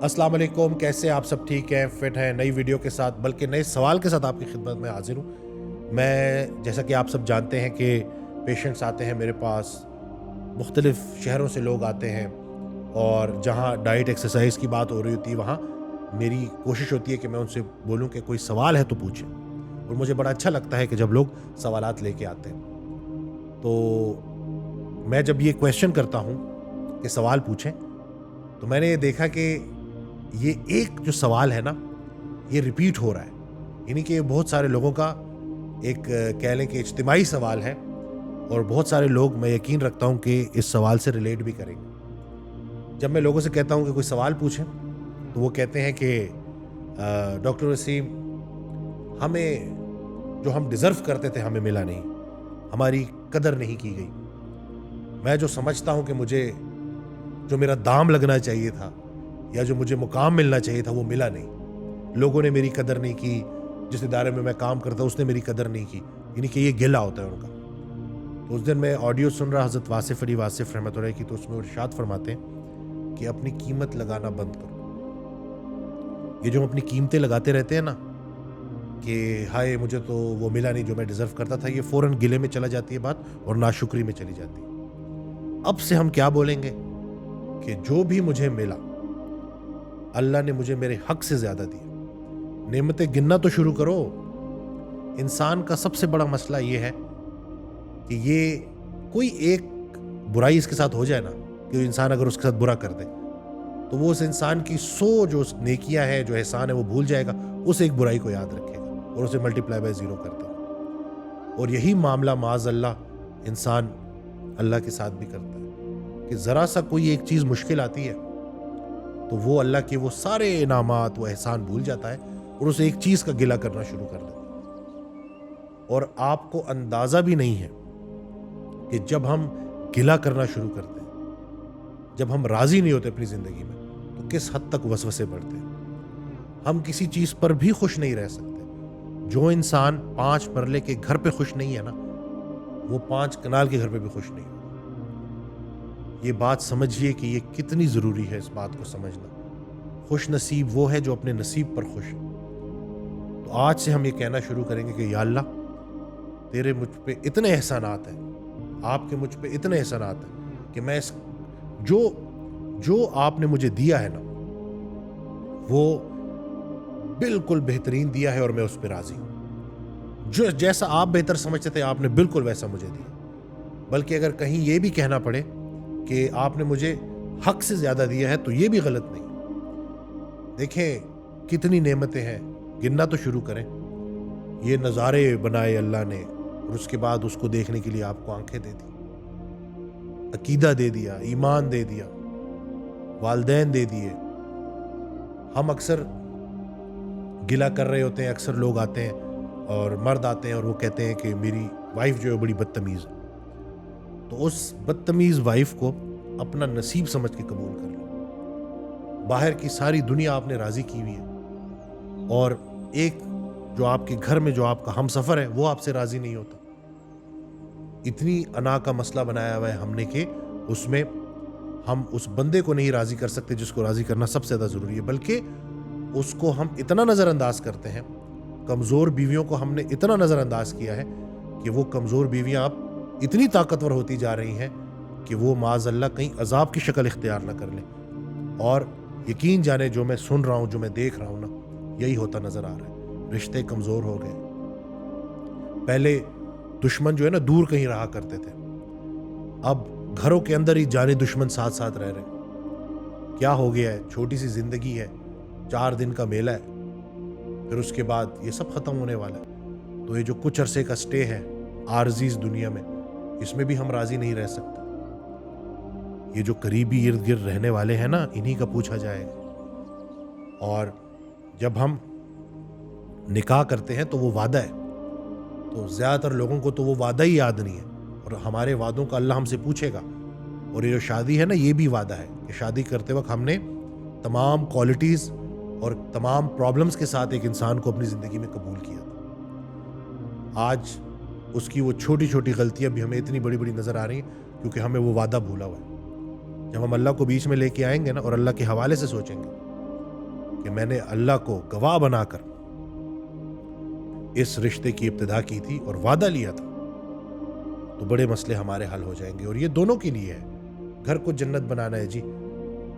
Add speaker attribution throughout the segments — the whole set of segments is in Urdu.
Speaker 1: السلام علیکم، کیسے آپ سب؟ ٹھیک ہیں، فٹ ہیں؟ نئی ویڈیو کے ساتھ، بلکہ نئے سوال کے ساتھ آپ کی خدمت میں حاضر ہوں۔ میں جیسا کہ آپ سب جانتے ہیں کہ پیشنٹس آتے ہیں میرے پاس، مختلف شہروں سے لوگ آتے ہیں، اور جہاں ڈائٹ ایکسرسائز کی بات ہو رہی ہوتی ہے وہاں میری کوشش ہوتی ہے کہ میں ان سے بولوں کہ کوئی سوال ہے تو پوچھیں، اور مجھے بڑا اچھا لگتا ہے کہ جب لوگ سوالات لے کے آتے ہیں۔ تو میں جب یہ کویشچن کرتا ہوں کہ سوال پوچھیں، تو میں نے یہ دیکھا کہ یہ ایک جو سوال ہے نا، یہ ریپیٹ ہو رہا ہے، یعنی کہ بہت سارے لوگوں کا ایک کہہ لیں کہ اجتماعی سوال ہے، اور بہت سارے لوگ میں یقین رکھتا ہوں کہ اس سوال سے ریلیٹ بھی کریں گے۔ جب میں لوگوں سے کہتا ہوں کہ کوئی سوال پوچھیں تو وہ کہتے ہیں کہ ڈاکٹر وسیم، ہمیں جو ہم ڈیزرو کرتے تھے ہمیں ملا نہیں، ہماری قدر نہیں کی گئی۔ میں جو سمجھتا ہوں کہ مجھے جو میرا دام لگنا چاہیے تھا یا جو مجھے مقام ملنا چاہیے تھا وہ ملا نہیں، لوگوں نے میری قدر نہیں کی، جس ادارے میں میں کام کرتا اس نے میری قدر نہیں کی، یعنی کہ یہ گلہ ہوتا ہے ان کا۔ تو اس دن میں آڈیو سن رہا حضرت واصف علی واصف رحمۃ اللہ کی، تو اس میں ارشاد فرماتے ہیں کہ اپنی قیمت لگانا بند کرو۔ یہ جو ہم اپنی قیمتیں لگاتے رہتے ہیں نا کہ ہائے مجھے تو وہ ملا نہیں جو میں ڈیزرو کرتا تھا، یہ فوراً گلے میں چلا جاتی ہے بات، اور ناشکری میں چلی جاتی ہے۔ اب سے ہم کیا بولیں گے کہ جو بھی مجھے ملا اللہ نے مجھے میرے حق سے زیادہ دیا۔ نعمتیں گننا تو شروع کرو۔ انسان کا سب سے بڑا مسئلہ یہ ہے کہ یہ کوئی ایک برائی اس کے ساتھ ہو جائے نا، کہ انسان اگر اس کے ساتھ برا کر دے تو وہ اس انسان کی 100 جو نیکیاں ہیں، جو احسان ہے، وہ بھول جائے گا، اس ایک برائی کو یاد رکھے گا اور اسے ملٹیپلائی بائی 0 کر دے گا۔ اور یہی معاملہ معاذ اللہ انسان اللہ کے ساتھ بھی کرتا ہے کہ ذرا سا کوئی ایک چیز مشکل آتی ہے تو وہ اللہ کے وہ سارے انعامات، وہ احسان بھول جاتا ہے اور اسے ایک چیز کا گلہ کرنا شروع کر دیتا ہے۔ اور آپ کو اندازہ بھی نہیں ہے کہ جب ہم گلہ کرنا شروع کرتے ہیں، جب ہم راضی نہیں ہوتے اپنی زندگی میں، تو کس حد تک وسوسے بڑھتے ہیں۔ ہم کسی چیز پر بھی خوش نہیں رہ سکتے۔ جو انسان 5 مرلے کے گھر پہ خوش نہیں ہے نا، وہ 5 کنال کے گھر پہ بھی خوش نہیں ہوگا۔ یہ بات سمجھیے کہ یہ کتنی ضروری ہے، اس بات کو سمجھنا۔ خوش نصیب وہ ہے جو اپنے نصیب پر خوش ہے۔ تو آج سے ہم یہ کہنا شروع کریں گے کہ یا اللہ، تیرے مجھ پہ اتنے احسانات ہیں، آپ کے مجھ پہ اتنے احسانات ہیں کہ میں اس جو آپ نے مجھے دیا ہے نا، وہ بالکل بہترین دیا ہے، اور میں اس پہ راضی ہوں۔ جو جیسا آپ بہتر سمجھتے تھے آپ نے بالکل ویسا مجھے دیا، بلکہ اگر کہیں یہ بھی کہنا پڑے کہ آپ نے مجھے حق سے زیادہ دیا ہے تو یہ بھی غلط نہیں۔ دیکھیں کتنی نعمتیں ہیں، گننا تو شروع کریں۔ یہ نظارے بنائے اللہ نے، اور اس کے بعد اس کو دیکھنے کے لیے آپ کو آنکھیں دے دی، عقیدہ دے دیا، ایمان دے دیا، والدین دے دیے۔ ہم اکثر گلہ کر رہے ہوتے ہیں، اکثر لوگ آتے ہیں اور مرد آتے ہیں اور وہ کہتے ہیں کہ میری وائف جو ہے بڑی بدتمیز ہے۔ تو اس بدتمیز وائف کو اپنا نصیب سمجھ کے قبول کر لو۔ باہر کی ساری دنیا آپ نے راضی کی ہوئی ہے، اور ایک جو آپ کے گھر میں جو آپ کا ہم سفر ہے وہ آپ سے راضی نہیں ہوتا۔ اتنی انا کا مسئلہ بنایا ہوا ہے ہم نے کہ اس میں ہم اس بندے کو نہیں راضی کر سکتے جس کو راضی کرنا سب سے زیادہ ضروری ہے، بلکہ اس کو ہم اتنا نظر انداز کرتے ہیں۔ کمزور بیویوں کو ہم نے اتنا نظر انداز کیا ہے کہ وہ کمزور بیویاں اب اتنی طاقتور ہوتی جا رہی ہیں کہ وہ معاذ اللہ کہیں عذاب کی شکل اختیار نہ کر لیں۔ اور یقین جانے جو میں سن رہا ہوں، جو میں دیکھ رہا ہوں نا، یہی ہوتا نظر آ رہا ہے۔ رشتے کمزور ہو گئے۔ پہلے دشمن جو ہے نا دور کہیں رہا کرتے تھے، اب گھروں کے اندر ہی جانے دشمن ساتھ ساتھ رہ رہے۔ کیا ہو گیا ہے؟ چھوٹی سی زندگی ہے، 4 دن کا میلہ ہے، پھر اس کے بعد یہ سب ختم ہونے والا ہے۔ تو یہ جو کچھ عرصے کا سٹے ہے عارضی اس دنیا میں، اس میں بھی ہم راضی نہیں رہ سکتے۔ یہ جو قریبی ارد گرد رہنے والے ہیں نا، انہی کا پوچھا جائے گا۔ اور جب ہم نکاح کرتے ہیں تو وہ وعدہ ہے، تو زیادہ تر لوگوں کو تو وہ وعدہ ہی یاد نہیں ہے، اور ہمارے وعدوں کا اللہ ہم سے پوچھے گا۔ اور یہ جو شادی ہے نا، یہ بھی وعدہ ہے کہ شادی کرتے وقت ہم نے تمام کوالٹیز اور تمام پرابلمز کے ساتھ ایک انسان کو اپنی زندگی میں قبول کیا تھا۔ آج اس کی وہ چھوٹی چھوٹی غلطیاں بھی ہمیں اتنی بڑی بڑی نظر آ رہی ہیں کیونکہ ہمیں وہ وعدہ بھولا ہوا ہے۔ جب ہم اللہ کو بیچ میں لے کے آئیں گے نا اور اللہ کے حوالے سے سوچیں گے کہ میں نے اللہ کو گواہ بنا کر اس رشتے کی ابتدا کی تھی اور وعدہ لیا تھا، تو بڑے مسئلے ہمارے حل ہو جائیں گے. اور یہ دونوں کے لیے ہے. گھر کو جنت بنانا ہے جی.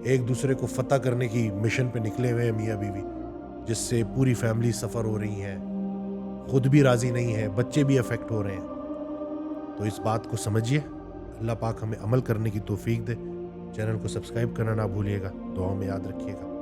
Speaker 1: ایک دوسرے کو فتح کرنے کی مشن پہ نکلے ہوئے ہیں میاں بیوی، جس سے پوری فیملی سفر ہو رہی ہیں، خود بھی راضی نہیں ہے، بچے بھی افیکٹ ہو رہے ہیں. تو اس بات کو سمجھیے. اللہ پاک ہمیں عمل کرنے کی توفیق دے. چینل کو سبسکرائب کرنا نہ بھولیے گا. دعاؤں میں یاد رکھیے گا.